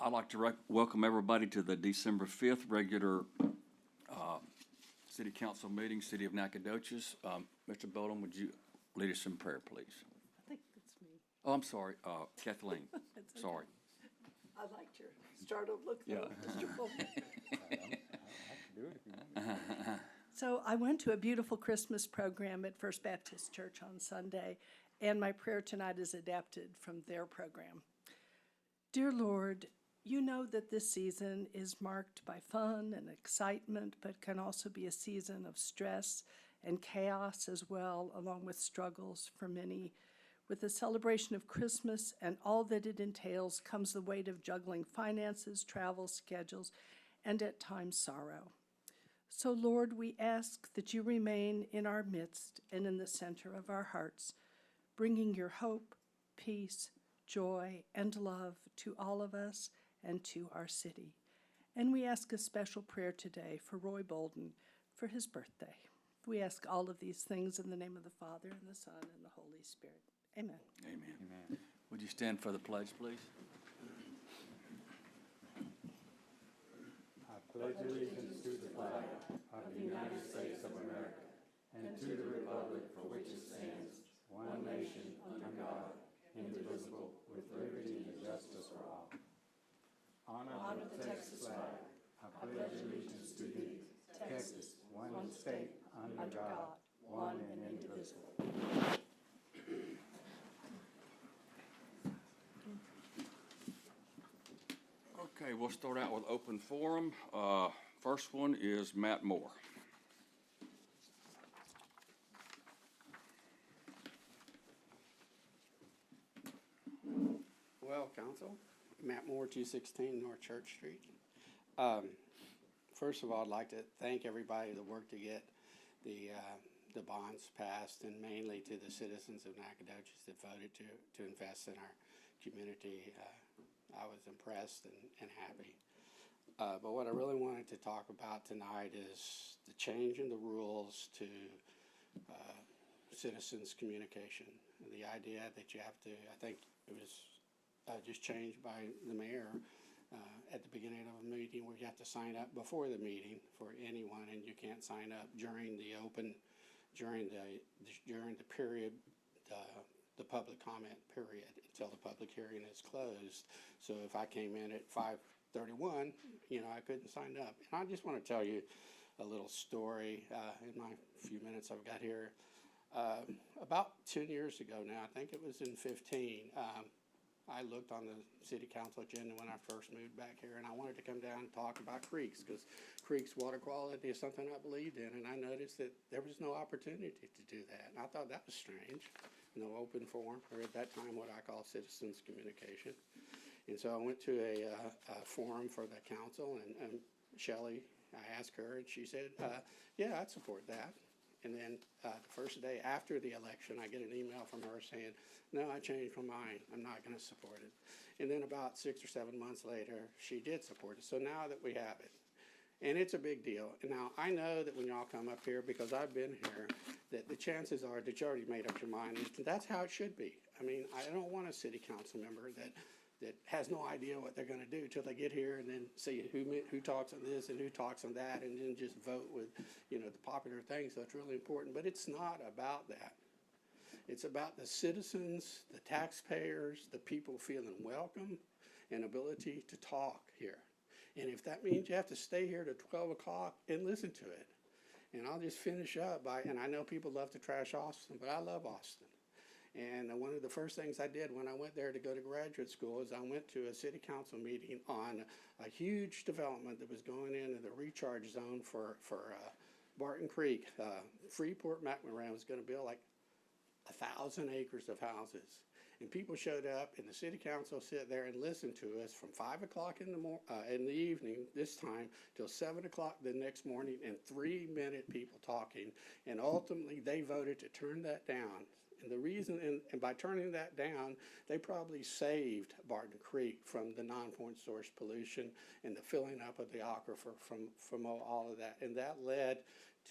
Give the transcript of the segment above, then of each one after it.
I'd like to welcome everybody to the December 5th regular City Council meeting, City of Nacogdoches. Mr. Bolden, would you lead us in prayer, please? I think it's me. Oh, I'm sorry, Kathleen. It's okay. Sorry. I liked your startled look though, Yeah. Mr. Bolton. Do it if you want. So I went to a beautiful Christmas program at First Baptist Church on Sunday, and my prayer tonight is adapted from their program. Dear Lord, you know that this season is marked by fun and excitement, but can also be a season of stress and chaos as well, along with struggles for many. With the celebration of Christmas and all that it entails comes the weight of juggling finances, travel schedules, and at times sorrow. So, Lord, we ask that you remain in our midst and in the center of our hearts, bringing your hope, peace, joy, and love to all of us and to our city. And we ask a special prayer today for Roy Bolden for his birthday. We ask all of these things in the name of the Father, and the Son, and the Holy Spirit. Amen. Amen. Amen. Would you stand for the pledge, please? I pledge allegiance to the flag of the United States of America and to the republic for which it stands, one nation, under God, indivisible, with liberty and justice for all. Honor the Texas flag. I pledge allegiance to thee, Texas, one state, under God, one and indivisible. Okay, we'll start out with open forum. First one is Matt Moore. Well, Council, Matt Moore, 216 North Church Street. First of all, I'd like to thank everybody that worked to get the bonds passed, and mainly to the citizens of Nacogdoches that voted to invest in our community. I was impressed and happy. But what I really wanted to talk about tonight is the change in the rules to citizens' communication. The idea that you have to, I think it was just changed by the mayor at the beginning of a meeting, where you have to sign up before the meeting for anyone, and you can't sign up during the period, the public comment period, until the public hearing is closed. So if I came in at 5:31, I couldn't sign up. And I just want to tell you a little story in my few minutes I've got here. About 10 years ago now, I think it was in 15, I looked on the city council agenda when I first moved back here, and I wanted to come down and talk about creeks, because creeks water quality is something I believed in, and I noticed that there was no opportunity to do that. And I thought that was strange. No open forum, or at that time what I call citizens communication. And so I went to a forum for the council, and Shelley, I asked her, and she said, yeah, I'd support that. And then the first day after the election, I get an email from her saying, no, I changed my mind. I'm not going to support it. And then about 6 or 7 months later, she did support it. So now that we have it, and it's a big deal. And now I know that when y'all come up here, because I've been here, that the chances are that you already made up your mind. And that's how it should be. I mean, I don't want a city council member that has no idea what they're going to do till they get here, and then see who talks on this and who talks on that, and then just vote with, the popular things. So it's really important. But it's not about that. It's about the citizens, the taxpayers, the people feeling welcome and ability to talk here. And if that means you have to stay here to 12 o'clock and listen to it. And I'll just finish up by, and I know people love to trash Austin, but I love Austin. And one of the first things I did when I went there to go to graduate school is I went to a city council meeting on a huge development that was going into the recharge zone for Barton Creek. Freeport McMoran was going to build like 1,000 acres of houses. And people showed up, and the city council sat there and listened to us from 5 o'clock in the evening this time till 7 o'clock the next morning, and 3-minute people talking. And ultimately, they voted to turn that down. And the reason, and by turning that down, they probably saved Barton Creek from the non-point source pollution and the filling up of the aquifer from all of that. And that led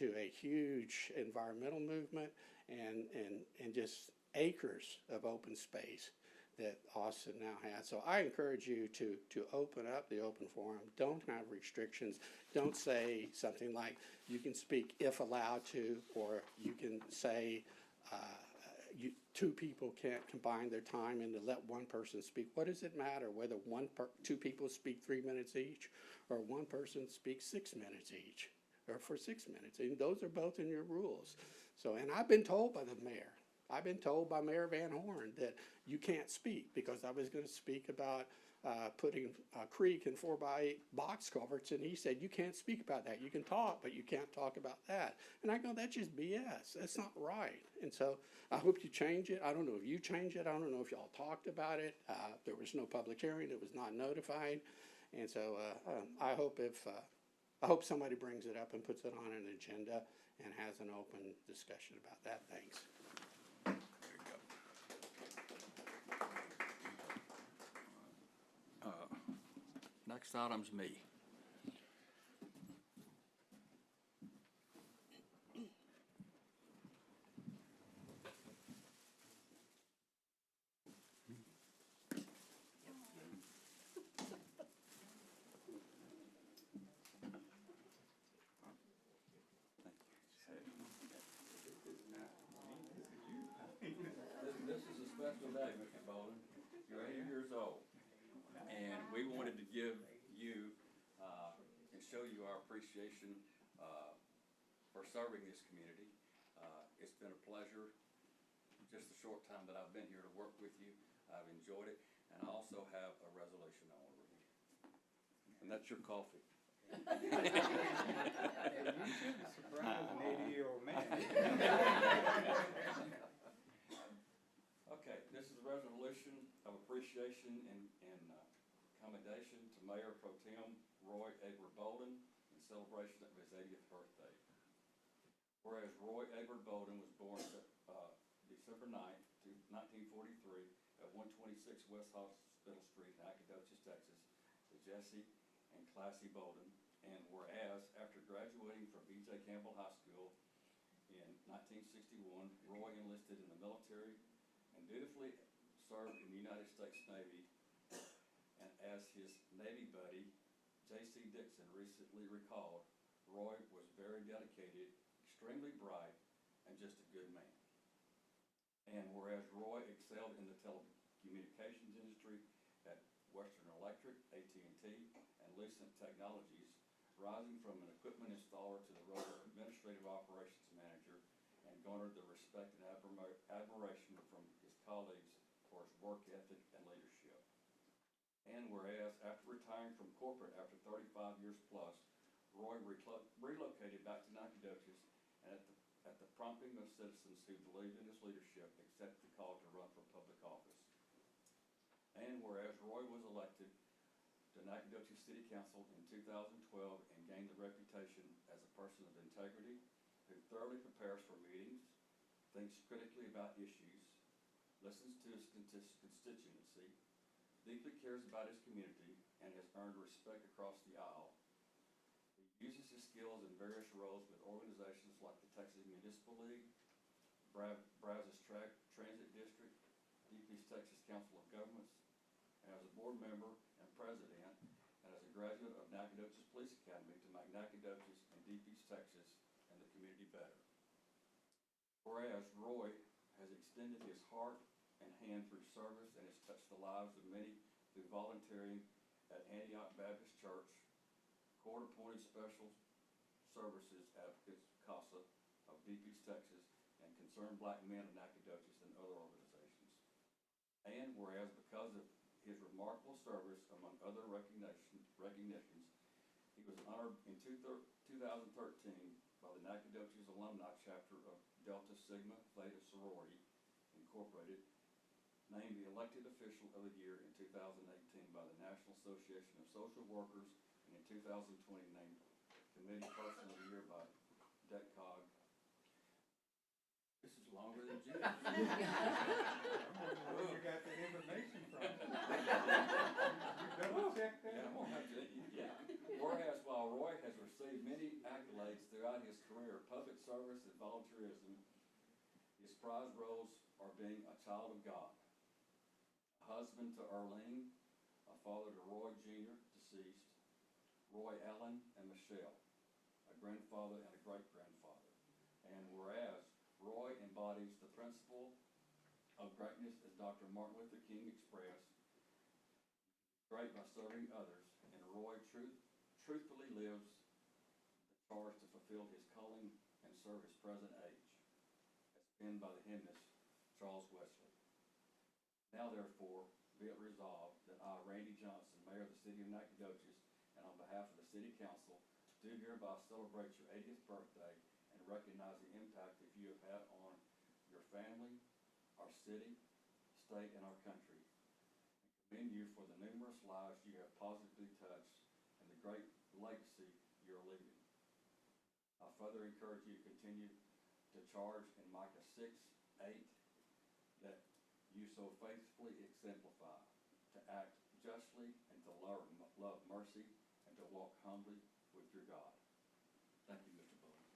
to a huge environmental movement and just acres of open space that Austin now has. So I encourage you to open up the open forum. Don't have restrictions. Don't say something like you can speak if allowed to, or you can say two people can't combine their time and to let one person speak. What does it matter whether two people speak 3 minutes each, or one person speaks 6 minutes each, or for 6 minutes? And those are both in your rules. So, and I've been told by the mayor, I've been told by Mayor Van Horn that you can't speak because I was going to speak about putting a creek in 4x8 box culverts, and he said, you can't speak about that. You can talk, but you can't talk about that. And I go, that's just BS. That's not right. And so I hope you change it. I don't know if you change it. I don't know if y'all talked about it. There was no public hearing. It was not notified. And so I hope somebody brings it up and puts it on an agenda and has an open discussion about that. Thanks. Next item's me. This is a special day, Mr. Bowden. You're 80 years old, and we wanted to give you and show you our appreciation for serving this community. It's been a pleasure, just the short time that I've been here, to work with you. I've enjoyed it, and I also have a resolution I want to read. And that's your coffee. You shouldn't surprise an 80-year-old man. Okay, this is a resolution of appreciation and commendation to Mayor Pro Tem Roy Edward Bolden in celebration of his 80th birthday. Whereas Roy Edward Bolden was born December 9th, 1943 at 126 West Hospital Street, Nacogdoches, Texas, to Jesse and Classy Bolden. And whereas after graduating from B.J. Campbell High School in 1961, Roy enlisted in the military and dutifully served in the United States Navy. And as his Navy buddy, J.C. Dixon, recently recalled, Roy was very dedicated, extremely bright, and just a good man. And whereas Roy excelled in the telecommunications industry at Western Electric, AT&T, and Lucent Technologies, rising from an equipment installer to the role of administrative operations manager, and garnered the respect and admiration from his colleagues for his work ethic and leadership. And whereas after retiring from corporate after 35 years plus, Roy relocated back to Nacogdoches, and at the prompting of citizens who believed in his leadership, accepted the call to run for public office. And whereas Roy was elected to Nacogdoches City Council in 2012 and gained the reputation as a person of integrity, who thoroughly prepares for meetings, thinks critically about issues, listens to his constituency, deeply cares about his community, and has earned respect across the aisle. He uses his skills in various roles with organizations like the Texas Municipal League, Brazos Transit District, DP's Texas Council of Governments, and as a board member and president, and as a graduate of Nacogdoches Police Academy to make Nacogdoches and DP's Texas and the community better. Whereas Roy has extended his heart and hand through service and has touched the lives of many through volunteering at Antioch Baptist Church, court-appointed special services advocates, CASA, of DP's Texas, and Concerned Black Men of Nacogdoches and other organizations. And whereas because of his remarkable service, among other recognitions, he was honored in 2013 by the Nacogdoches Alumni Chapter of Delta Sigma Theta Sorority, Incorporated, named the elected official of the year in 2018 by the National Association of Social Workers, and in 2020 named committee person of the year by DECCOG. This is longer than Jim. Where you got that information from? You double check that? Yeah, I'm gonna have to, yeah. Whereas while Roy has received many accolades throughout his career, public service and volunteerism, his prized roles are being a child of God, a husband to Arlene, a father to Roy Jr., deceased, Roy Allen and Michelle, a grandfather and a great-grandfather. And whereas Roy embodies the principle of greatness as Dr. Martin Luther King expressed, great by serving others, and Roy truthfully lives the charge to fulfill his calling and serve his present age, as penned by the hymnist Charles Wesley. Now therefore, be it resolved that I, Randy Johnson, Mayor of the City of Nacogdoches, and on behalf of the City Council, do hereby celebrate your 80th birthday and recognize the impact that you have had on your family, our city, state, and our country. And commend you for the numerous lives you have positively touched and the great legacy you are leaving. I further encourage you to continue to charge in Micah 6:8 that you so faithfully exemplify, to act justly and to love mercy and to walk humbly with your God. Thank you, Mr. Bowden.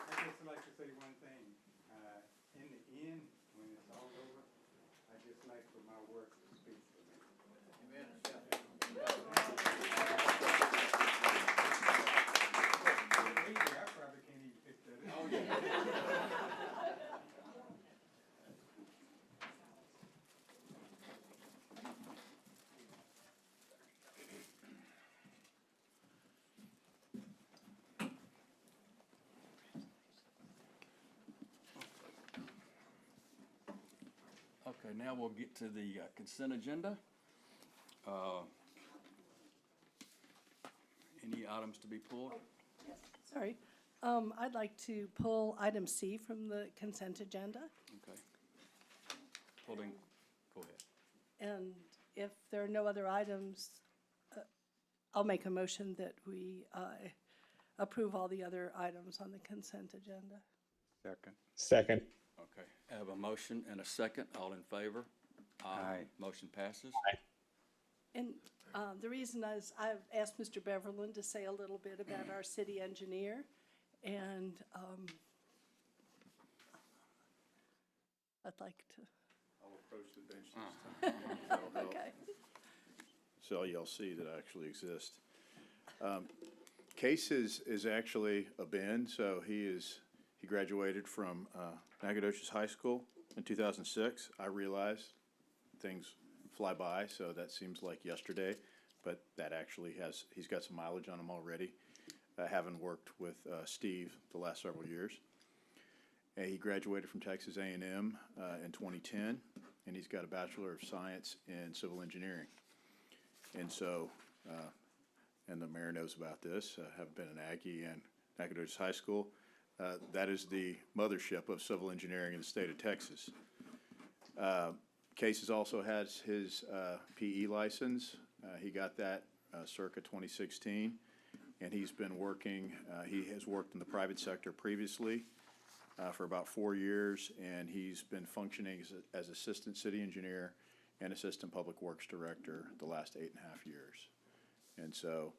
I'd just like to say one thing. In the end, when it's all over, I just like for my work to speak for me. Maybe I probably can't even pick that up. Okay, now we'll get to the consent agenda. Any items to be pulled? Sorry. I'd like to pull item C from the consent agenda. Okay. Pulling, go ahead. And if there are no other items, I'll make a motion that we approve all the other items on the consent agenda. Second. Second. Okay, I have a motion and a second. All in favor? Aye. Motion passes. And the reason is I've asked Mr. Beverland to say a little bit about our city engineer, and I'd like to, I'll approach the bench this time. That'll help. okay. So y'all see that I actually exist. Case is actually a Ben, so he graduated from Nacogdoches High School in 2006. I realize things fly by, so that seems like yesterday, but that actually he's got some mileage on him already, having worked with Steve the last several years. And he graduated from Texas A&M in 2010, and he's got a Bachelor of Science in Civil Engineering. And so, and the mayor knows about this, have been an Aggie and Nacogdoches High School. That is the mothership of civil engineering in the state of Texas. Case also has his PE license. He got that circa 2016, and he's been working, he has worked in the private sector previously for about 4 years, and he's been functioning as assistant city engineer and assistant public works director the last 8.5 years. And so,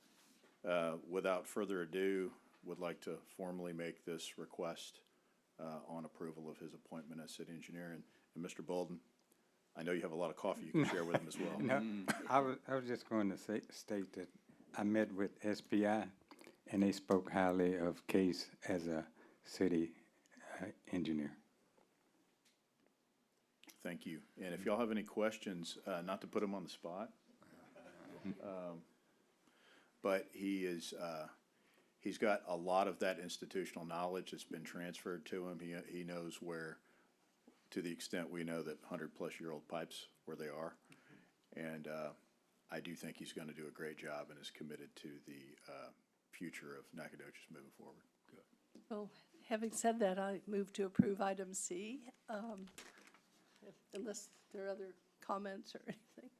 without further ado, would like to formally make this request on approval of his appointment as city engineer. And Mr. Bolden, I know you have a lot of coffee you can share with him as well. No, I was just going to state that I met with SPI, and they spoke highly of Case as a city engineer. Thank you. And if y'all have any questions, not to put him on the spot, but he's got a lot of that institutional knowledge that's been transferred to him. He knows where, to the extent we know that 100-plus-year-old pipes, where they are. And I do think he's going to do a great job and is committed to the future of Nacogdoches moving forward. Well, having said that, I move to approve item C, unless there are other comments or anything.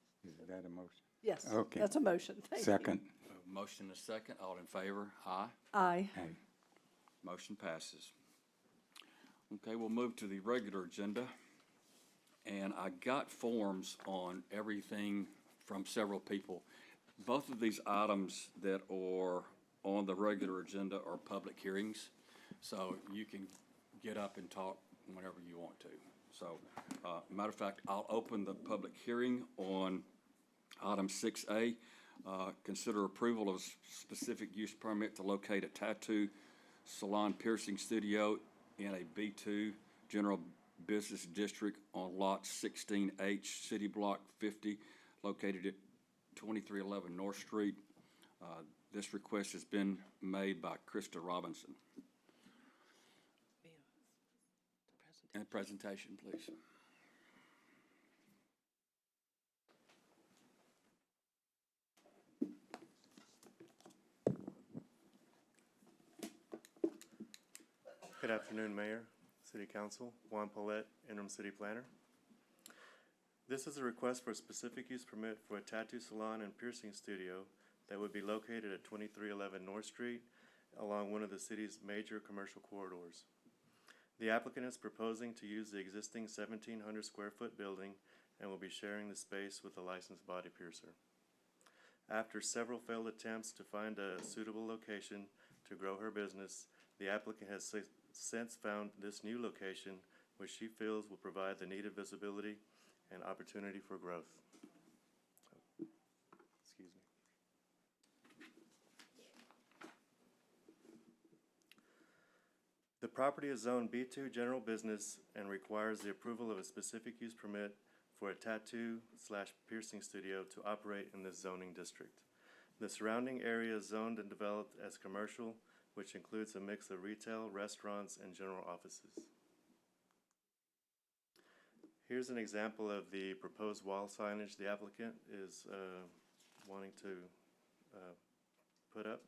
Is that a motion? Yes, Okay. that's a motion. Thank you. Second. Motion and a second. All in favor? Aye. Aye. Aye. Motion passes. Okay, we'll move to the regular agenda. And I got forms on everything from several people. Both of these items that are on the regular agenda are public hearings, so you can get up and talk whenever you want to. So, matter of fact, I'll open the public hearing on item 6A. Consider approval of specific use permit to locate a tattoo salon piercing studio in a B2 General Business District on Lot 16H, City Block 50, located at 2311 North Street. This request has been made by Krista Robinson. And presentation, please. Good afternoon, Mayor, City Council. Juan Paulette, Interim City Planner. This is a request for a specific use permit for a tattoo salon and piercing studio that would be located at 2311 North Street along one of the city's major commercial corridors. The applicant is proposing to use the existing 1,700 square foot building and will be sharing the space with a licensed body piercer. After several failed attempts to find a suitable location to grow her business, the applicant has since found this new location, which she feels will provide the needed visibility and opportunity for growth. Excuse me. The property is zoned B2 General Business and requires the approval of a specific use permit for a tattoo/piercing studio to operate in this zoning district. The surrounding area is zoned and developed as commercial, which includes a mix of retail, restaurants, and general offices. Here's an example of the proposed wall signage the applicant is wanting to put up.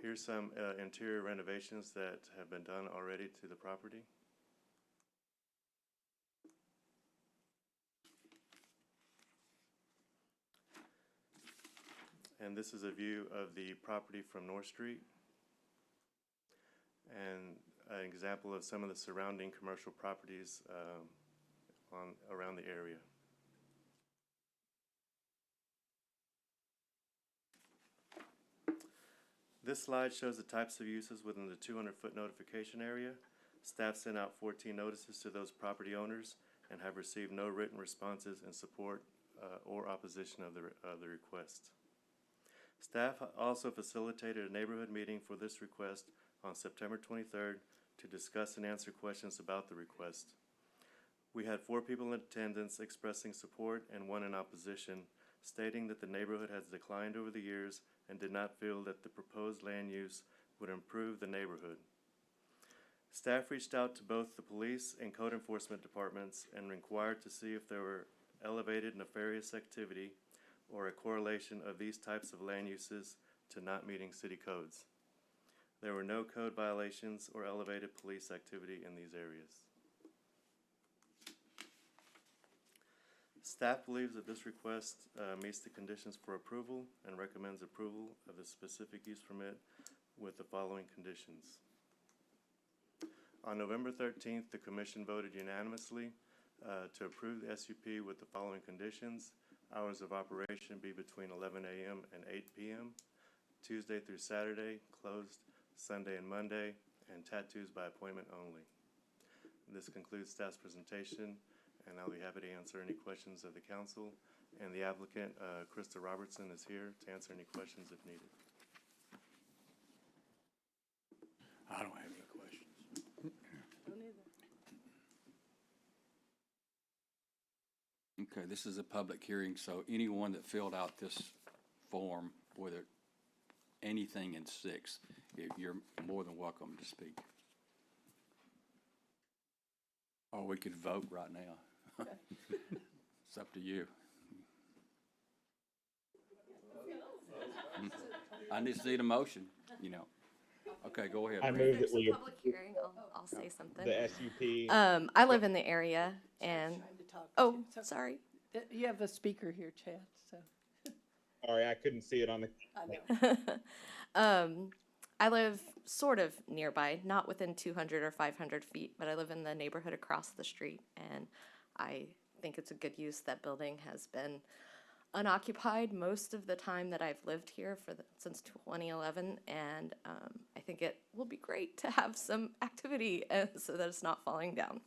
Here's some interior renovations that have been done already to the property. And this is a view of the property from North Street and an example of some of the surrounding commercial properties around the area. This slide shows the types of uses within the 200-foot notification area. Staff sent out 14 notices to those property owners and have received no written responses in support or opposition of the request. Staff also facilitated a neighborhood meeting for this request on September 23rd to discuss and answer questions about the request. We had 4 people in attendance expressing support and 1 in opposition, stating that the neighborhood has declined over the years and did not feel that the proposed land use would improve the neighborhood. Staff reached out to both the police and code enforcement departments and inquired to see if there were elevated nefarious activity or a correlation of these types of land uses to not meeting city codes. There were no code violations or elevated police activity in these areas. Staff believes that this request meets the conditions for approval and recommends approval of the specific use permit with the following conditions. On November 13th, the Commission voted unanimously to approve the SUP with the following conditions. Hours of operation be between 11 a.m. and 8 p.m., Tuesday through Saturday, closed Sunday and Monday, and tattoos by appointment only. This concludes staff's presentation, and I'll be happy to answer any questions of the council. And the applicant, Krista Robertson, is here to answer any questions if needed. I don't have any questions. Don't either. Okay, this is a public hearing, so anyone that filled out this form, whether anything in 6, you're more than welcome to speak. Or we could vote right now. It's up to you. I just need a motion, you know. Okay, go ahead. I Brenda. move that There's we a public hearing, I'll say something. the SUP. I live in the area and, Trying to talk oh, too. So- sorry. You have a speaker here, Chad, so, Sorry, I couldn't see it on the. I know. I live sort of nearby, not within 200 or 500 feet, but I live in the neighborhood across the street, and I think it's a good use. That building has been unoccupied most of the time that I've lived here since 2011, and I think it will be great to have some activity so that it's not falling down.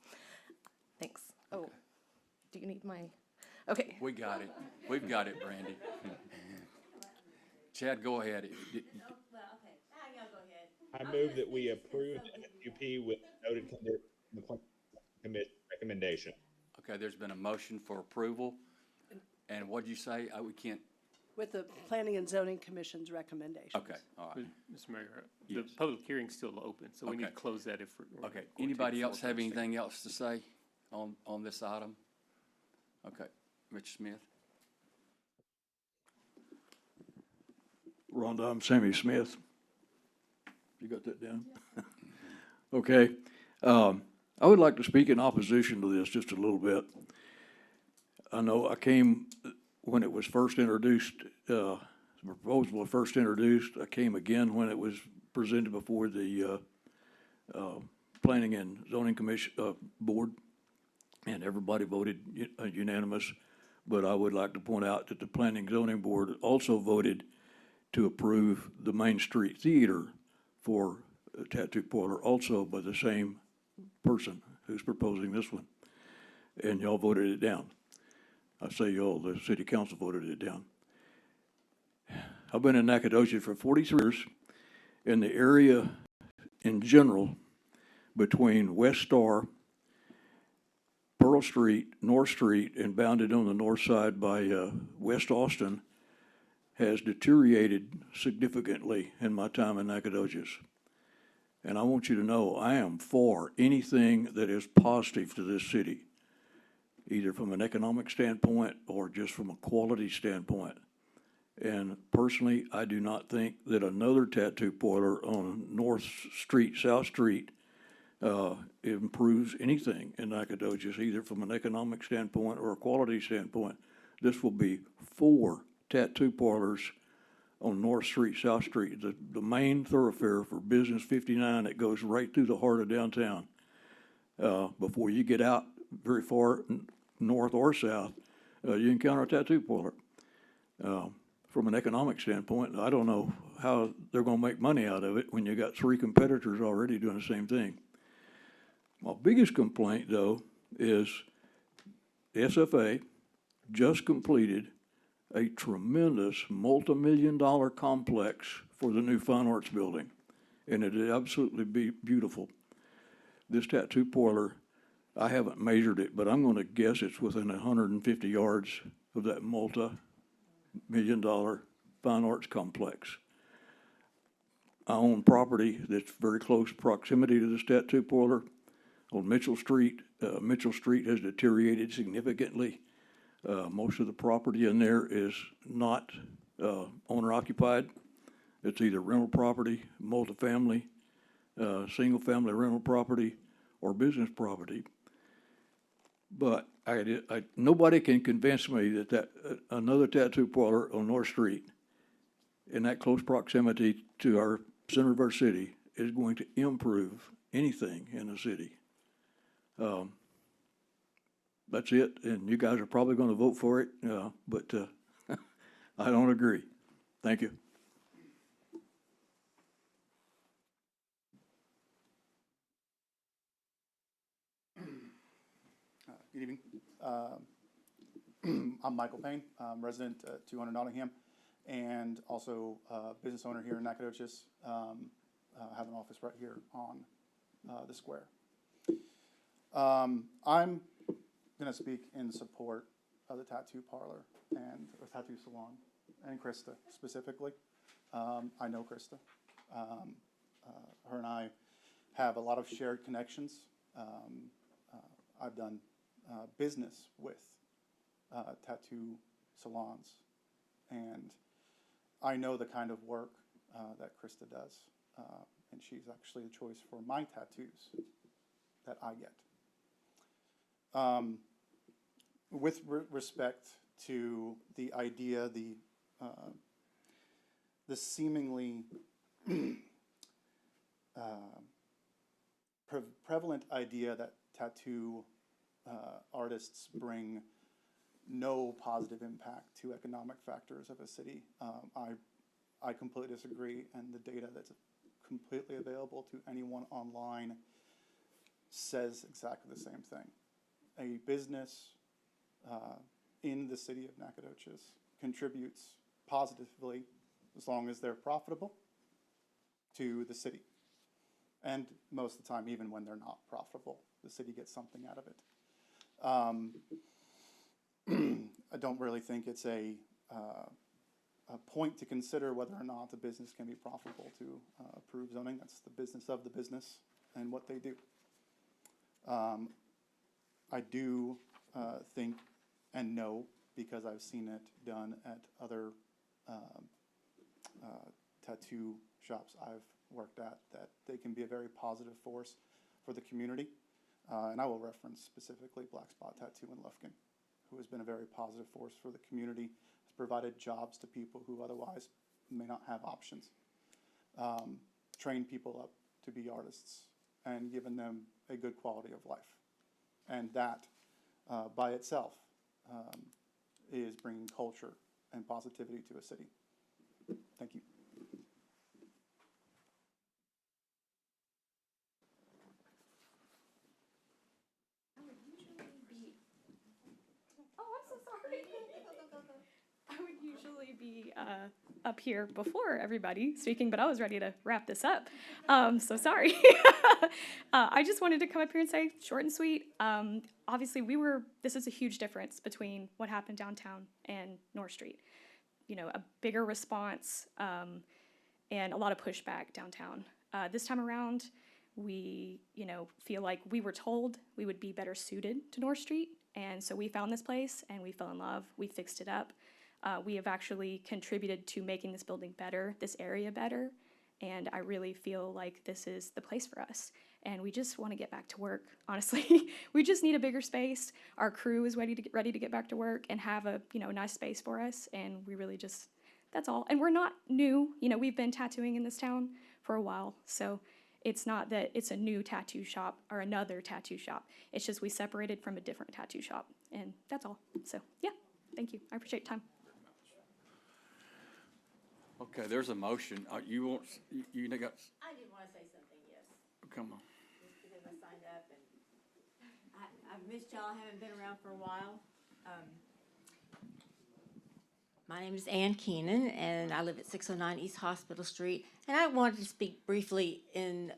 Thanks. Oh, do you need my, okay. We got it. We've got it, Brandy. Chad, go ahead. I move that we approve the FUP with noted condition, the Plan Commission recommendation. Okay, there's been a motion for approval. And what'd you say? We can't, With the Planning and Zoning Commission's recommendations. okay, all right. Mr. Mayor, the Yes. public hearing's still open, so we need to Okay. close that if we're. Okay, going to anybody take else have full text. anything else to say on this item? Okay, Mr. Smith? Rhonda, I'm Sammy Smith. You got that down? Okay. I would like to speak in opposition to this just a little bit. I know I came when it was first introduced, the proposal was first introduced. I came again when it was presented before the Planning and Zoning Commission, Board, and everybody voted unanimous. But I would like to point out that the Planning and Zoning Board also voted to approve the Main Street Theater for a tattoo parlor, also by the same person who's proposing this one. And y'all voted it down. I say y'all, the city council voted it down. I've been in Nacogdoches for 43 years. In the area in general, between West Star, Pearl Street, North Street, and bounded on the north side by West Austin, has deteriorated significantly in my time in Nacogdoches. And I want you to know, I am for anything that is positive to this city, either from an economic standpoint or just from a quality standpoint. And personally, I do not think that another tattoo parlor on North Street, South Street, improves anything in Nacogdoches, either from an economic standpoint or a quality standpoint. This will be 4 tattoo parlors on North Street, South Street, the main thoroughfare for Business 59 that goes right through the heart of downtown. Before you get out very far north or south, you encounter a tattoo parlor. From an economic standpoint, I don't know how they're gonna make money out of it when you got 3 competitors already doing the same thing. My biggest complaint, though, is SFA just completed a tremendous multi-million-dollar complex for the new Fine Arts Building, and it is absolutely beautiful. This tattoo parlor, I haven't measured it, but I'm gonna guess it's within 150 yards of that multi-million-dollar Fine Arts complex. I own property that's very close proximity to this tattoo parlor on Mitchell Street. Mitchell Street has deteriorated significantly. Most of the property in there is not owner occupied. It's either rental property, multifamily, single family rental property, or business property. But nobody can convince me that another tattoo parlor on North Street in that close proximity to our center of our city is going to improve anything in the city. That's it, and you guys are probably gonna vote for it, but I don't agree. Thank you. Good evening. I'm Michael Payne. I'm resident at 200 Nottingham and also business owner here in Nacogdoches. I have an office right here on the square. I'm going to speak in support of the tattoo parlor or tattoo salon and Krista specifically. I know Krista. Her and I have a lot of shared connections. I've done business with tattoo salons, and I know the kind of work that Krista does, and she's actually the choice for my tattoos that I get. With respect to the idea, the seemingly prevalent idea that tattoo artists bring no positive impact to economic factors of a city. I completely disagree, and the data that's completely available to anyone online says exactly the same thing. A business in the city of Nacogdoches contributes positively, as long as they're profitable, to the city. And most of the time, even when they're not profitable, the city gets something out of it. I don't really think it's a point to consider whether or not the business can be profitable to approve zoning. That's the business of the business and what they do. I do think and know, because I've seen it done at other tattoo shops I've worked at, that they can be a very positive force for the community. And I will reference specifically Black Spot Tattoo in Lufkin, who has been a very positive force for the community, has provided jobs to people who otherwise may not have options, trained people up to be artists, and given them a good quality of life. And that, by itself, is bringing culture and positivity to a city. Thank you. I would usually be up here before everybody speaking, but I was ready to wrap this up. So sorry. I just wanted to come up here and say short and sweet. Obviously, this is a huge difference between what happened downtown and North Street. You know, a bigger response and a lot of pushback downtown. This time around, we, feel like we were told we would be better suited to North Street. And so we found this place and we fell in love. We fixed it up. We have actually contributed to making this building better, this area better. And I really feel like this is the place for us. And we just want to get back to work, honestly. We just need a bigger space. Our crew is ready to get back to work and have a, nice space for us. And we really just, that's all. And we're not new. We've been tattooing in this town for a while. So it's not that it's a new tattoo shop or another tattoo shop. It's just we separated from a different tattoo shop. And that's all. So, yeah, thank you. I appreciate your time. Okay, there's a motion. You got, I did want to say something, yes, come on. just because I signed up and I've missed y'all, I haven't been around for a while. My name is Ann Keenan and I live at 609 East Hospital Street. And I wanted to speak briefly in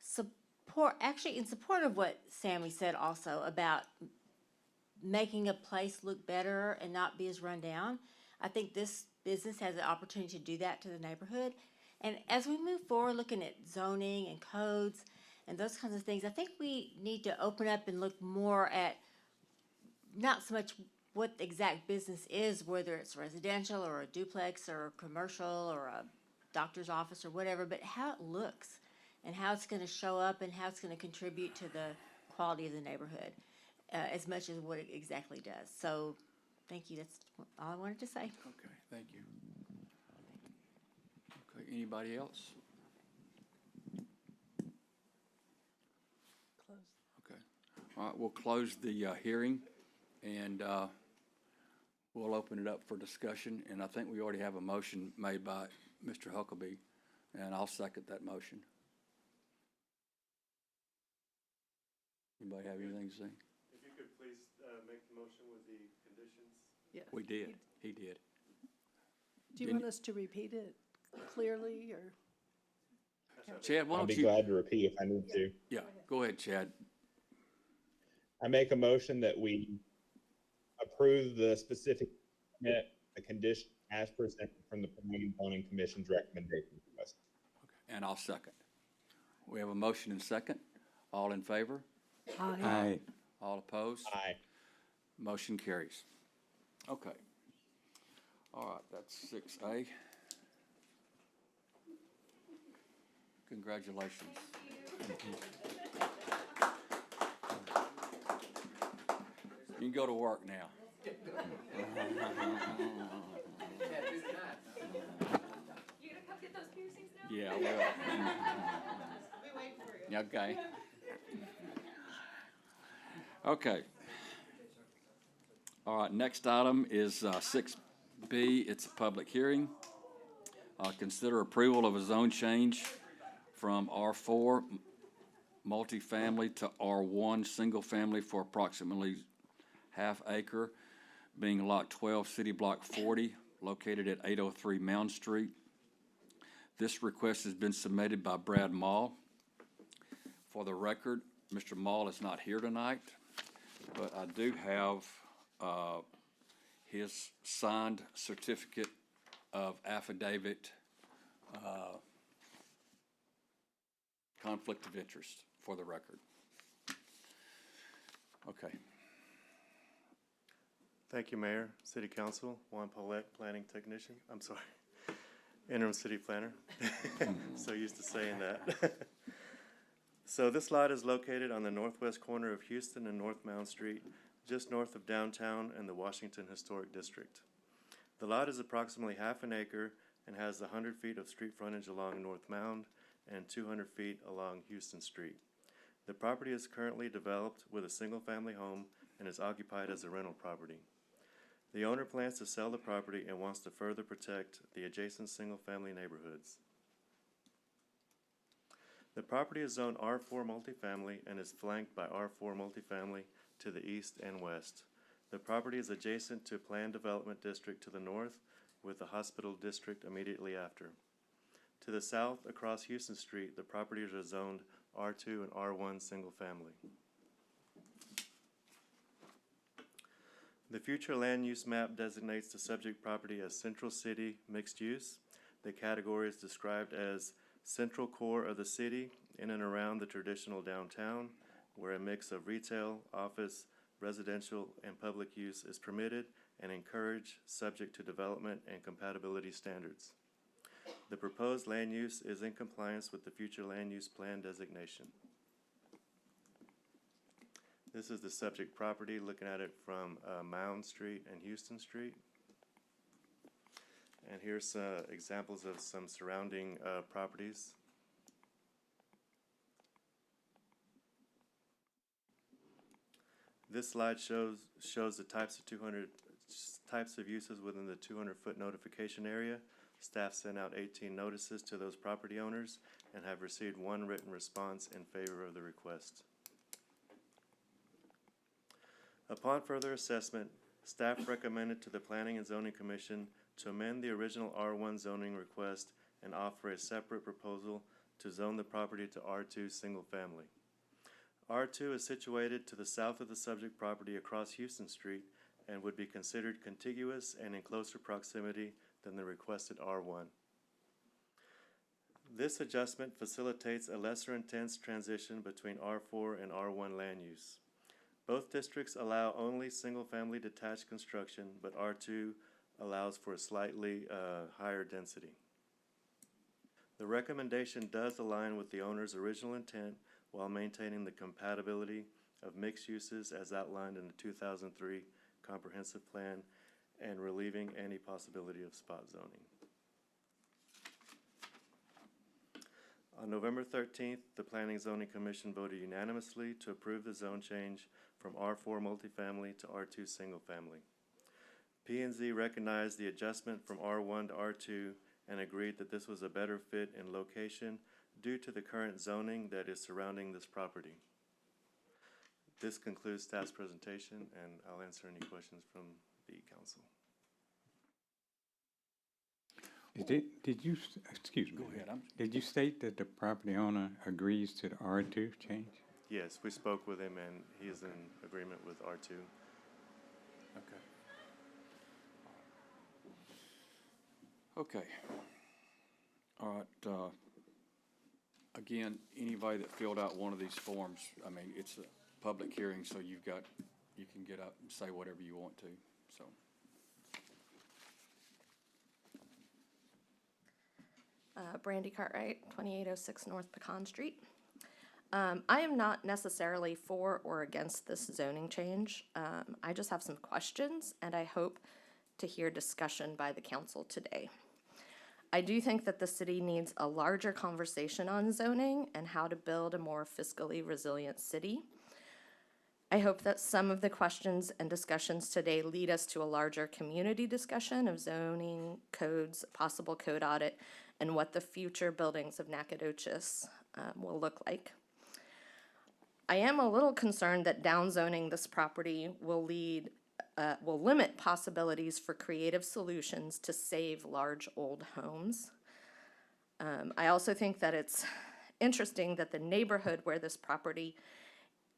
support of what Sammy said also about making a place look better and not be as run down. I think this business has an opportunity to do that to the neighborhood. And as we move forward looking at zoning and codes and those kinds of things, I think we need to open up and look more at not so much what the exact business is, whether it's residential or a duplex or a commercial or a doctor's office or whatever, but how it looks and how it's going to show up and how it's going to contribute to the quality of the neighborhood as much as what it exactly does. So thank you. That's all I wanted to say. Okay, thank you. Okay, anybody else? Close. Okay. All right, we'll close the hearing and we'll open it up for discussion. And I think we already have a motion made by Mr. Huckabee, and I'll second that motion. Anybody have anything to say? If you could please make the motion with the conditions. Yeah. We did. He did. Do you want us to repeat it clearly or? Chad, why I'll don't be you? glad to repeat if I need to. Yeah, go ahead, Chad. I make a motion that we approve the specific permit, the condition as presented from the Planning and Zoning Commission's recommendation to us. Okay, and I'll second. We have a motion and second. All in favor? Aye. All opposed? Aye. Motion carries. Okay. All right, that's 6A. Congratulations. You can go to work now. You gonna come get those piercings now? Yeah, I will. I'll be waiting for you. Okay. Okay. All right, next item is 6B. It's a public hearing. Consider approval of a zone change from R4 multifamily to R1 single family for approximately half acre, being Lot 12, City Block 40, located at 803 Mound Street. This request has been submitted by Brad Mall. For the record, Mr. Mall is not here tonight, but I do have his signed certificate of affidavit conflict of interest for the record. Okay. Thank you, Mayor, City Council, Juan Paulette, Planning Technician, I'm sorry, Interim City Planner. So used to saying that. So this lot is located on the northwest corner of Houston and North Mound Street, just north of downtown and the Washington Historic District. The lot is approximately half an acre and has 100 feet of street frontage along North Mound and 200 feet along Houston Street. The property is currently developed with a single-family home and is occupied as a rental property. The owner plans to sell the property and wants to further protect the adjacent single-family neighborhoods. The property is zoned R4 multifamily and is flanked by R4 multifamily to the east and west. The property is adjacent to a planned development district to the north with the hospital district immediately after. To the south, across Houston Street, the properties are zoned R2 and R1 single family. The future land use map designates the subject property as Central City Mixed Use. The category is described as central core of the city in and around the traditional downtown, where a mix of retail, office, residential, and public use is permitted and encouraged, subject to development and compatibility standards. The proposed land use is in compliance with the future land use plan designation. This is the subject property, looking at it from Mound Street and Houston Street. And here's examples of some surrounding properties. This slide shows the types of uses within the 200-foot notification area. Staff sent out 18 notices to those property owners and have received one written response in favor of the request. Upon further assessment, staff recommended to the Planning and Zoning Commission to amend the original R1 zoning request and offer a separate proposal to zone the property to R2 single family. R2 is situated to the south of the subject property across Houston Street and would be considered contiguous and in closer proximity than the requested R1. This adjustment facilitates a lesser intense transition between R4 and R1 land use. Both districts allow only single-family detached construction, but R2 allows for a slightly higher density. The recommendation does align with the owner's original intent while maintaining the compatibility of mixed uses as outlined in the 2003 Comprehensive Plan and relieving any possibility of spot zoning. On November 13th, the Planning and Zoning Commission voted unanimously to approve the zone change from R4 multifamily to R2 single family. P&Z recognized the adjustment from R1 to R2 and agreed that this was a better fit in location due to the current zoning that is surrounding this property. This concludes staff's presentation, and I'll answer any questions from the council. Did you, excuse me. Go ahead. Did you state that the property owner agrees to the R2 change? Yes, we spoke with him, and he is in agreement with R2. Okay. Okay. All right. Again, anybody that filled out one of these forms, I mean, it's a public hearing, so you can get up and say whatever you want to, so. Brandy Cartwright, 2806 North Pecan Street. I am not necessarily for or against this zoning change. I just have some questions, and I hope to hear discussion by the council today. I do think that the city needs a larger conversation on zoning and how to build a more fiscally resilient city. I hope that some of the questions and discussions today lead us to a larger community discussion of zoning codes, possible code audit, and what the future buildings of Nacogdoches will look like. I am a little concerned that downzoning this property will limit possibilities for creative solutions to save large old homes. I also think that it's interesting that the neighborhood where this property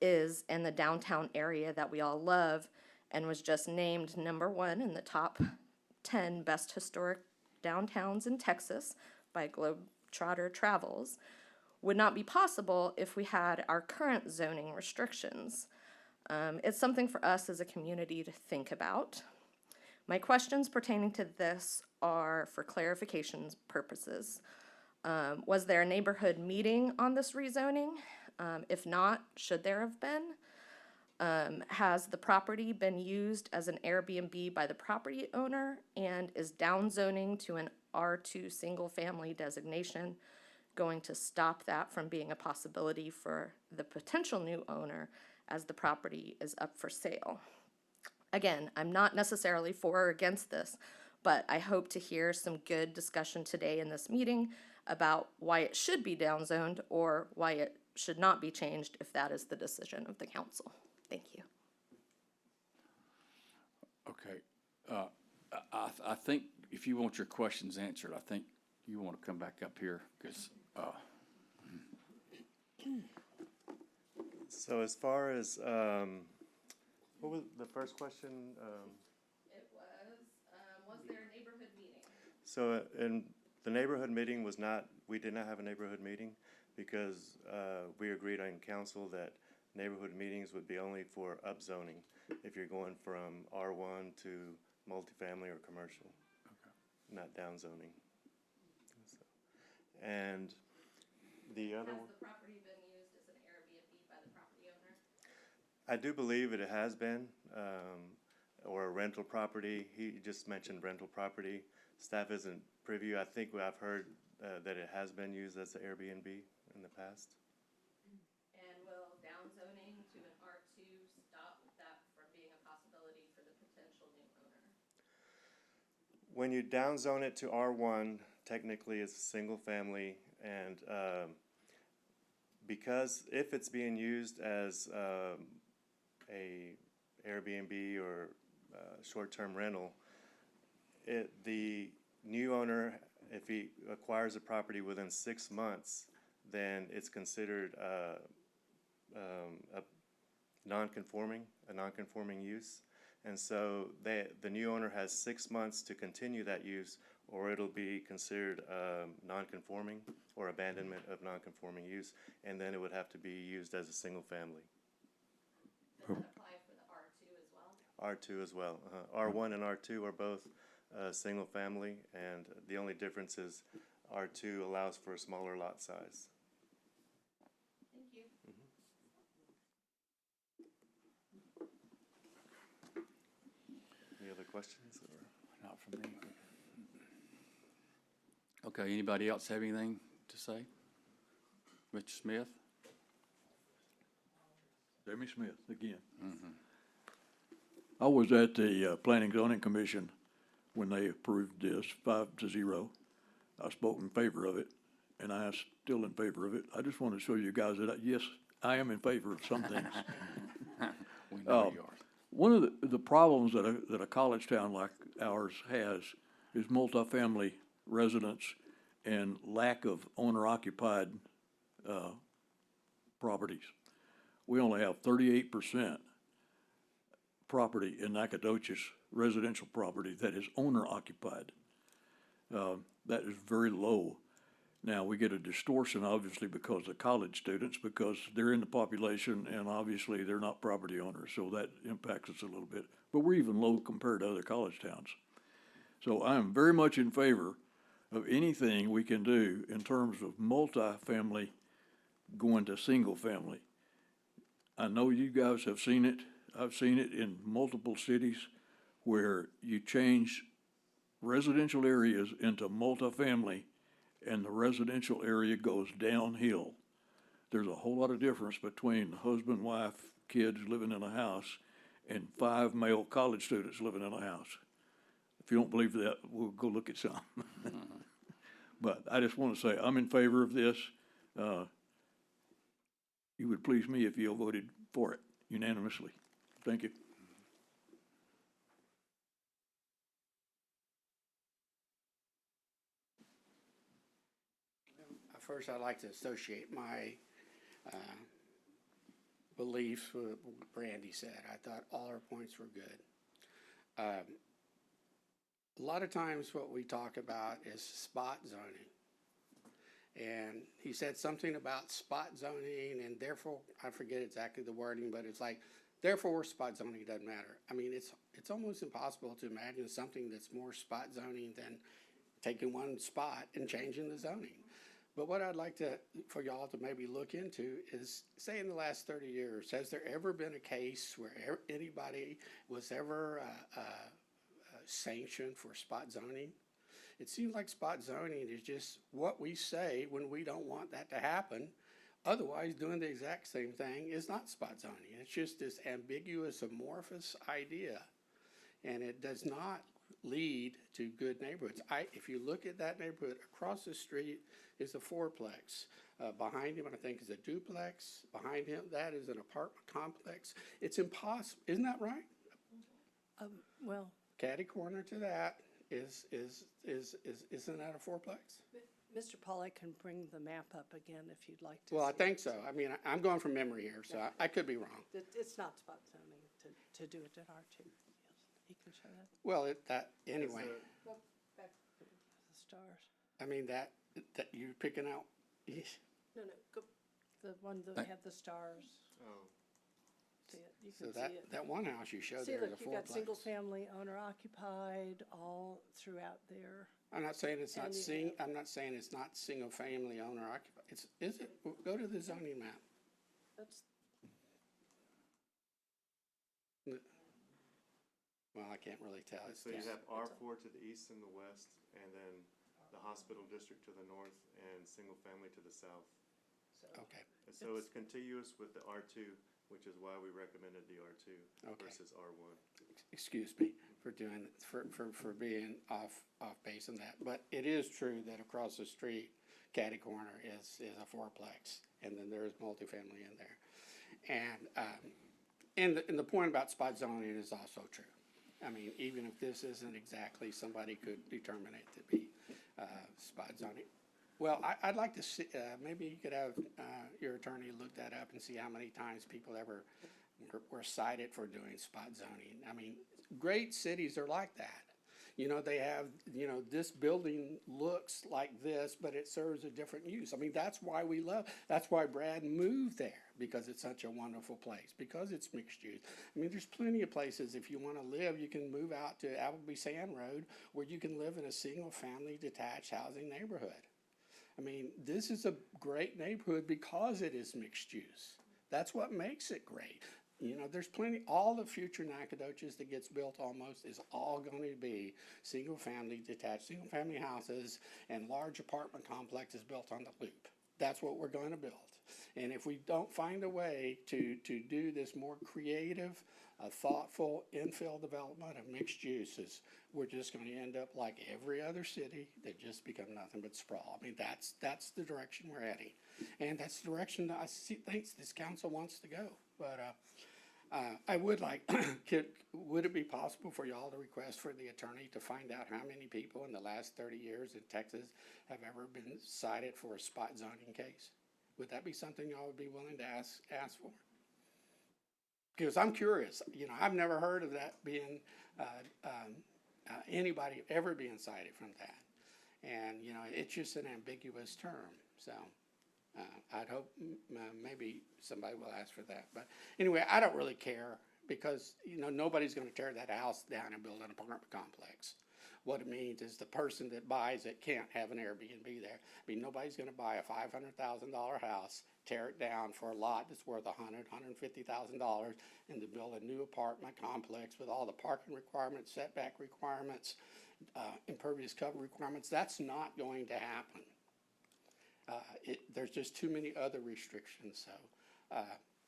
is in the downtown area that we all love and was just named #1 in the top 10 best historic downtowns in Texas by Globetrotter Travels would not be possible if we had our current zoning restrictions. It's something for us as a community to think about. My questions pertaining to this are for clarification purposes. Was there a neighborhood meeting on this rezoning? If not, should there have been? Has the property been used as an Airbnb by the property owner? And is downzoning to an R2 single-family designation going to stop that from being a possibility for the potential new owner as the property is up for sale? Again, I'm not necessarily for or against this, but I hope to hear some good discussion today in this meeting about why it should be downzoned or why it should not be changed if that is the decision of the council. Thank you. Okay, I think if you want your questions answered, I think you want to come back up here, because, So as far as, what was the first question? It was there a neighborhood meeting? So in the neighborhood meeting we did not have a neighborhood meeting because we agreed on council that neighborhood meetings would be only for upzoning if you're going from R1 to multifamily or commercial, not downzoning. And the other one. Has the property been used as an Airbnb by the property owner? I do believe it has been, or a rental property. He just mentioned rental property. Staff isn't privy. I think I've heard that it has been used as an Airbnb in the past. And will downzoning to an R2 stop that from being a possibility for the potential new owner? When you downzone it to R1, technically it's a single family, and because if it's being used as a Airbnb or short-term rental, the new owner, if he acquires a property within 6 months, then it's considered a non-conforming use. And so the new owner has 6 months to continue that use, or it'll be considered non-conforming or abandonment of non-conforming use, and then it would have to be used as a single family. Does that apply for the R2 as well? R2 as well. R1 and R2 are both single family, and the only difference is R2 allows for a smaller lot size. Thank you. Any other questions? Or? not from me. Okay, anybody else have anything to say? Mr. Smith? Jamie Smith, again. I was at the Planning Zoning Commission when they approved this 5-0. I spoke in favor of it, and I am still in favor of it. I just want to show you guys that, yes, I am in favor of some things. We know you are. One of the problems that a college town like ours has is multifamily residence and lack of owner-occupied properties. We only have 38% property in Nacogdoches, residential property, that is owner-occupied. That is very low. Now, we get a distortion, obviously, because of college students, because they're in the population, and obviously they're not property owners, so that impacts us a little bit. But we're even low compared to other college towns. So I am very much in favor of anything we can do in terms of multifamily going to single family. I know you guys have seen it. I've seen it in multiple cities where you change residential areas into multifamily and the residential area goes downhill. There's a whole lot of difference between husband, wife, kids living in a house and 5 male college students living in a house. If you don't believe that, we'll go look at some. But I just want to say, I'm in favor of this. You would please me if you voted for it unanimously. Thank you. First, I'd like to associate my beliefs with what Brandy said. I thought all her points were good. A lot of times what we talk about is spot zoning. And he said something about spot zoning and therefore, I forget exactly the wording, but it's like, therefore spot zoning doesn't matter. I mean, it's almost impossible to imagine something that's more spot zoning than taking one spot and changing the zoning. But what I'd like for y'all to maybe look into is, say in the last 30 years, has there ever been a case where anybody was ever sanctioned for spot zoning? It seems like spot zoning is just what we say when we don't want that to happen. Otherwise, doing the exact same thing is not spot zoning. It's just this ambiguous, amorphous idea. And it does not lead to good neighborhoods. If you look at that neighborhood, across the street is a fourplex. Behind him, I think, is a duplex. Behind him, that is an apartment complex. It's impossible, isn't that right? Well, Catty corner to that isn't that a fourplex? Mr. Paul, I can bring the map up again if you'd like to. Well, I see think it. so. I mean, I'm going from memory here, so I could be wrong. It's not spot zoning to do it at R2. Yes, he can show that. Well, anyway, Go back to the stars. I mean, that you're picking out, No, go, the one that had the stars. Oh. See it, you so can see it. that one house you showed See, there is look, a you got fourplex. single family owner occupied all throughout there. I'm not saying it's not And you I'm not saying it's not single family owner occupied. Is it? Go to the zoning map. That's, Well, I can't really tell. It's So you just- have R4 to the east and the west, and then the hospital district to the north, and single family to the south. Okay, And so it's contiguous with the R2, which is why we recommended the R2 Okay. versus R1. excuse me for being off base on that. But it is true that across the street, Catty Corner is a fourplex, and then there's multifamily in there. And the point about spot zoning is also true. I mean, even if this isn't exactly, somebody could determine it to be spot zoning. Well, I'd like to see, maybe you could have your attorney look that up and see how many times people ever were cited for doing spot zoning. I mean, great cities are like that. You know, they have, this building looks like this, but it serves a different use. I mean, that's why that's why Brad moved there, because it's such a wonderful place, because it's mixed use. I mean, there's plenty of places, if you want to live, you can move out to Appleby Sand Road, where you can live in a single-family detached housing neighborhood. I mean, this is a great neighborhood because it is mixed use. That's what makes it great. There's plenty, all the future Nacogdoches that gets built almost is all going to be single-family detached, single-family houses and large apartment complexes built on the loop. That's what we're going to build. And if we don't find a way to do this more creative, thoughtful infill development of mixed uses, we're just going to end up like every other city that just become nothing but sprawl. I mean, that's the direction we're heading. And that's the direction that I think this council wants to go. But I would like, would it be possible for y'all to request for the attorney to find out how many people in the last 30 years in Texas have ever been cited for a spot zoning case? Would that be something y'all would be willing to ask for? Because I'm curious, I've never heard of that being, anybody ever being cited from that. And, it's just an ambiguous term, so. I'd hope maybe somebody will ask for that. But anyway, I don't really care because, nobody's going to tear that house down and build an apartment complex. What it means is the person that buys it can't have an Airbnb there. I mean, nobody's going to buy a $500,000 house, tear it down for a lot that's worth $150,000 and to build a new apartment complex with all the parking requirements, setback requirements, impervious cover requirements. That's not going to happen. There's just too many other restrictions, so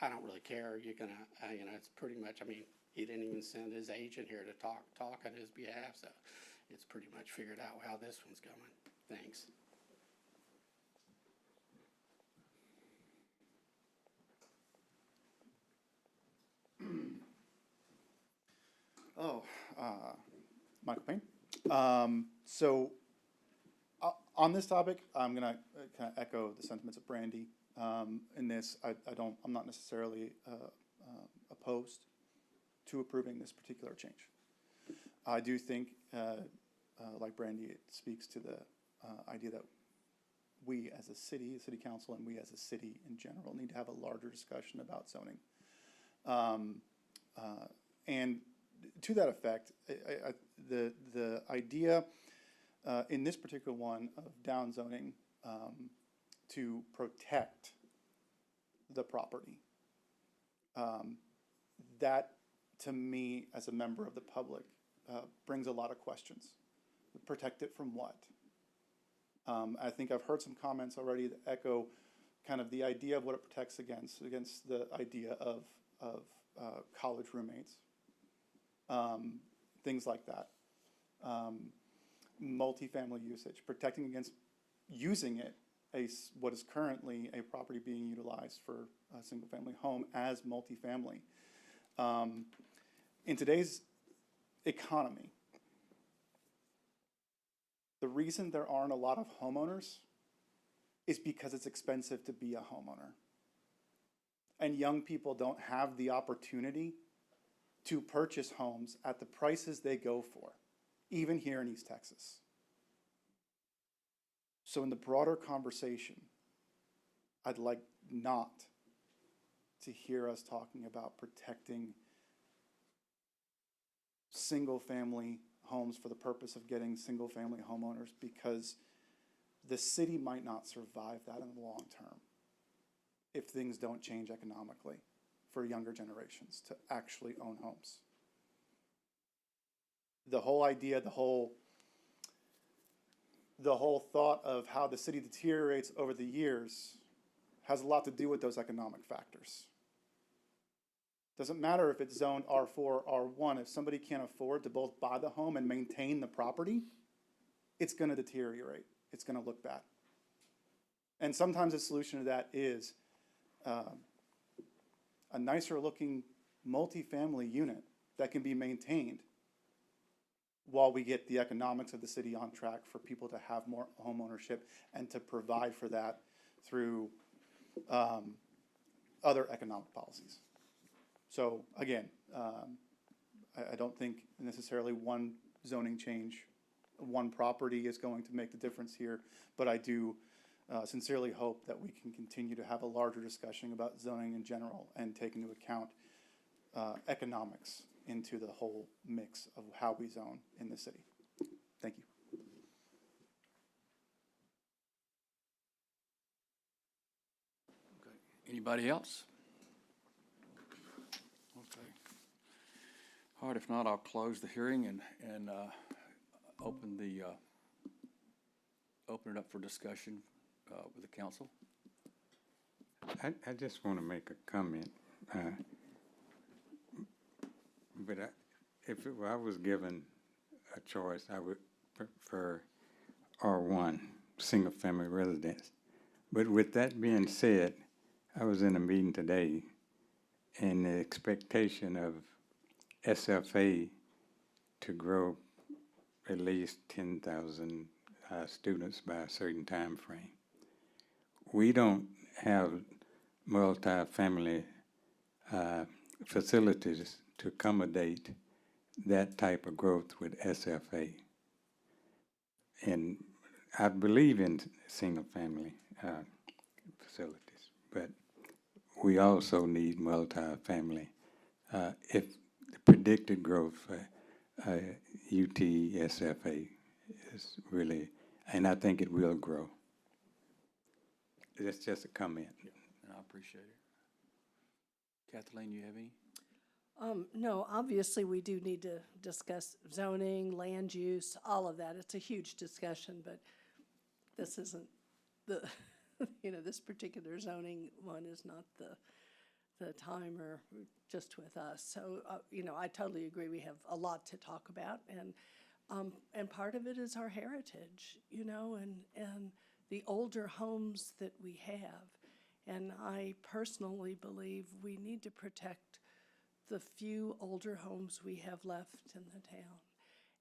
I don't really care. You're gonna, you know, it's pretty much, I mean, he didn't even send his agent here to talk on his behalf, so it's pretty much figured out how this one's going. Thanks. Oh, Michael Payne. So on this topic, I'm gonna kind of echo the sentiments of Brandy. In this, I'm not necessarily opposed to approving this particular change. I do think, like Brandy, it speaks to the idea that we as a city council, and we as a city in general need to have a larger discussion about zoning. And to that effect, the idea in this particular one of down zoning to protect the property, that to me as a member of the public brings a lot of questions. Protect it from what? I think I've heard some comments already that echo kind of the idea of what it protects against the idea of college roommates, things like that. Multifamily usage, protecting against using it, what is currently a property being utilized for a single-family home as multifamily. In today's economy, the reason there aren't a lot of homeowners is because it's expensive to be a homeowner. And young people don't have the opportunity to purchase homes at the prices they go for, even here in East Texas. So in the broader conversation, I'd like not to hear us talking about protecting single-family homes for the purpose of getting single-family homeowners, because the city might not survive that in the long term if things don't change economically for younger generations to actually own homes. The whole idea, the whole thought of how the city deteriorates over the years has a lot to do with those economic factors. Doesn't matter if it's zoned R4 or R1, if somebody can't afford to both buy the home and maintain the property, it's gonna deteriorate. It's gonna look bad. And sometimes the solution to that is a nicer looking multifamily unit that can be maintained while we get the economics of the city on track for people to have more home ownership and to provide for that through other economic policies. So again, I don't think necessarily one zoning change, one property is going to make the difference here, but I do sincerely hope that we can continue to have a larger discussion about zoning in general and take into account economics into the whole mix of how we zone in the city. Thank you. Okay. Anybody else? Okay. All right, if not, I'll close the hearing and open it up for discussion with the council. I just want to make a comment. But if I was given a choice, I would prefer R1, single-family residence. But with that being said, I was in a meeting today, and the expectation of SFA to grow at least 10,000 students by a certain time frame. We don't have multi-family facilities to accommodate that type of growth with SFA. And I believe in single-family facilities, but we also need multi-family. If the predicted growth for UTSFA is really, and I think it will grow. That's just a comment. And I appreciate it. Kathleen, you have any? No, obviously, we do need to discuss zoning, land use, all of that. It's a huge discussion, but this isn't the, this particular zoning one is not the the time are just with us. So, you know, I totally agree. We have a lot to talk about, and part of it is our heritage, you know, and the older homes that we have. And I personally believe we need to protect the few older homes we have left in the town.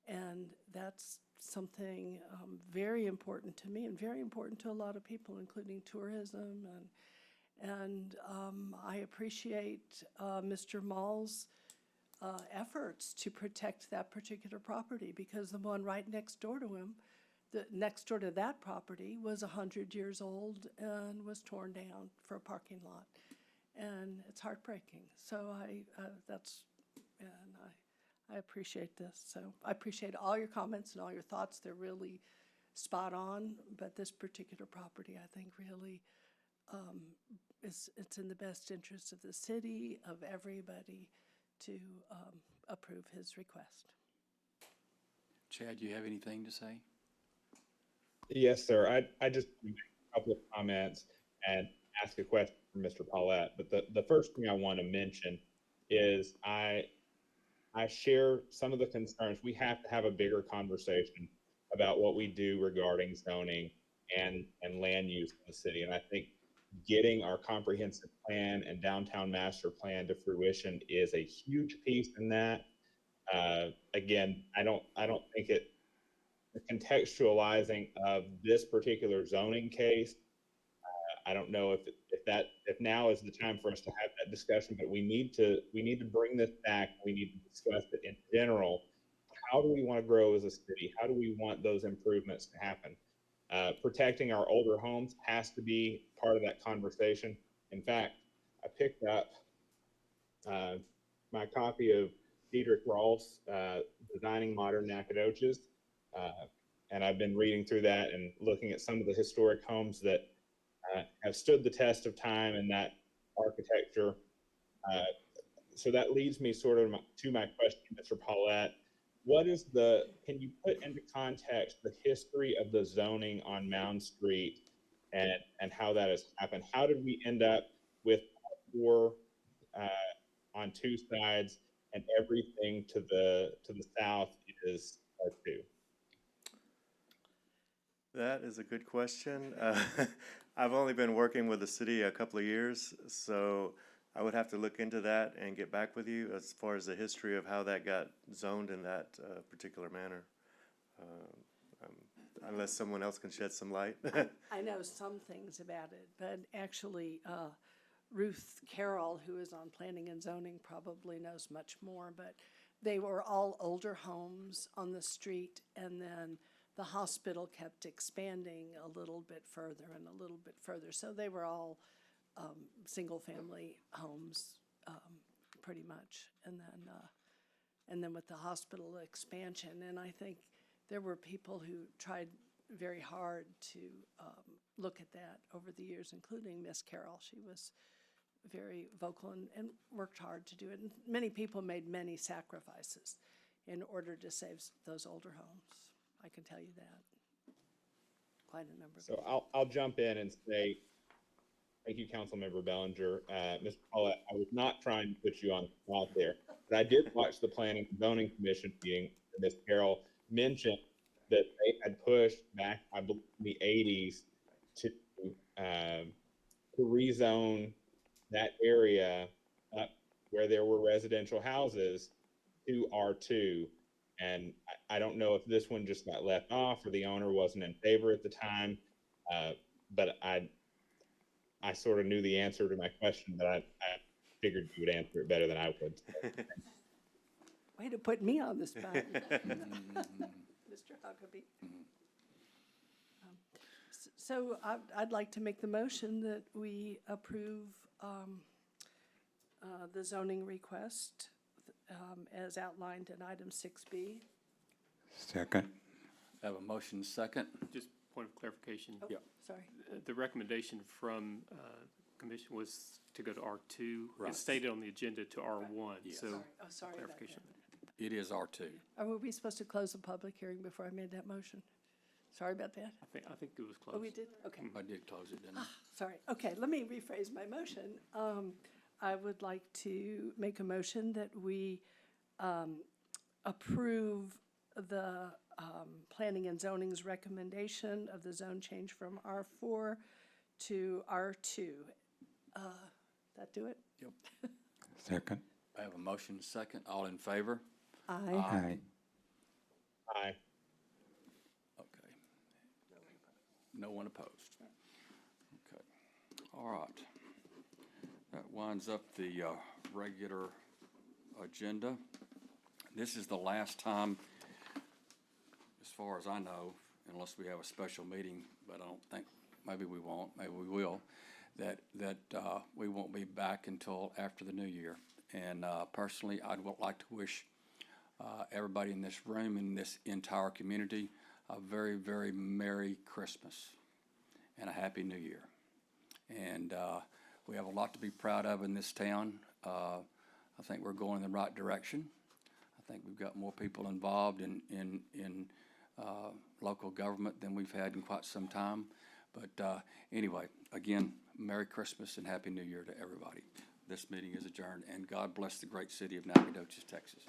And that's something very important to me and very important to a lot of people, including tourism. And I appreciate Mr. Mall's efforts to protect that particular property, because the one right next door to him, next door to that property, was 100 years old and was torn down for a parking lot. And it's heartbreaking. So I appreciate this. So I appreciate all your comments and all your thoughts. They're really spot on. But this particular property, I think, really it's in the best interest of the city, of everybody, to approve his request. Chad, do you have anything to say? Yes, sir. I just make a couple of comments and ask a question for Mr. Paulette. But the first thing I want to mention is I share some of the concerns. We have to have a bigger conversation about what we do regarding zoning and land use in the city. And I think getting our comprehensive plan and downtown master plan to fruition is a huge piece in that. Again, I don't think the contextualizing of this particular zoning case, I don't know if now is the time for us to have that discussion, but we need to bring this back. We need to discuss it in general. How do we want to grow as a city? How do we want those improvements to happen? Protecting our older homes has to be part of that conversation. In fact, I picked up my copy of Diedrich Rolf's Designing Modern Nacogdoches, and I've been reading through that and looking at some of the historic homes that have stood the test of time in that architecture. So that leads me sort of to my question, Mr. Paulette. Can you put into context the history of the zoning on Mound Street and how that has happened? How did we end up with four on two sides and everything to the south is R2? That is a good question. I've only been working with the city a couple of years, so I would have to look into that and get back with you as far as the history of how that got zoned in that particular manner. Unless someone else can shed some light. I know some things about it, but actually Ruth Carroll, who is on planning and zoning, probably knows much more. But they were all older homes on the street, and then the hospital kept expanding a little bit further and a little bit further. So they were all single-family homes, pretty much. And then with the hospital expansion, and I think there were people who tried very hard to look at that over the years, including Miss Carroll. She was very vocal and worked hard to do it. And many people made many sacrifices in order to save those older homes. I can tell you that. Quite a number of So people. I'll jump in and say, thank you, Councilmember Bellinger. Mr. Paulette, I was not trying to put you on the spot there, but I did watch the Planning and Zoning Commission meeting. Ms. Carroll mentioned that they had pushed back, I believe, in the 80s to rezone that area up where there were residential houses to R2. And I don't know if this one just got left off or the owner wasn't in favor at the time, but I sort of knew the answer to my question, but I figured you would answer it better than I would. Way to put me on the spot. Mr. Huckabee. So I'd like to make the motion that we approve the zoning request as outlined in item 6B. Second. Have a motion second. Just point of clarification. Oh, sorry. The recommendation from commission was to go to R2. Right. It's stated on the agenda to R1, Yes. so Sorry about clarification. that. It is R2. Were we supposed to close the public hearing before I made that motion? Sorry about that. I think it was closed. Oh, we did? Okay. I did close it, didn't I? Sorry. Okay, let me rephrase my motion. I would like to make a motion that we approve the Planning and Zoning's recommendation of the zone change from R4 to R2. That do it? Second. I have a motion, second. All in favor? Aye. Aye. Aye. Okay. No one opposed. Okay. All right. That winds up the regular agenda. This is the last time, as far as I know, unless we have a special meeting, but I don't think, maybe we won't, maybe we will, that we won't be back until after the new year. And personally, I'd like to wish everybody in this room and this entire community a very, very Merry Christmas and a Happy New Year. And we have a lot to be proud of in this town. I think we're going in the right direction. I think we've got more people involved in local government than we've had in quite some time. But anyway, again, Merry Christmas and Happy New Year to everybody. This meeting is adjourned, and God bless the great city of Nacogdoches, Texas.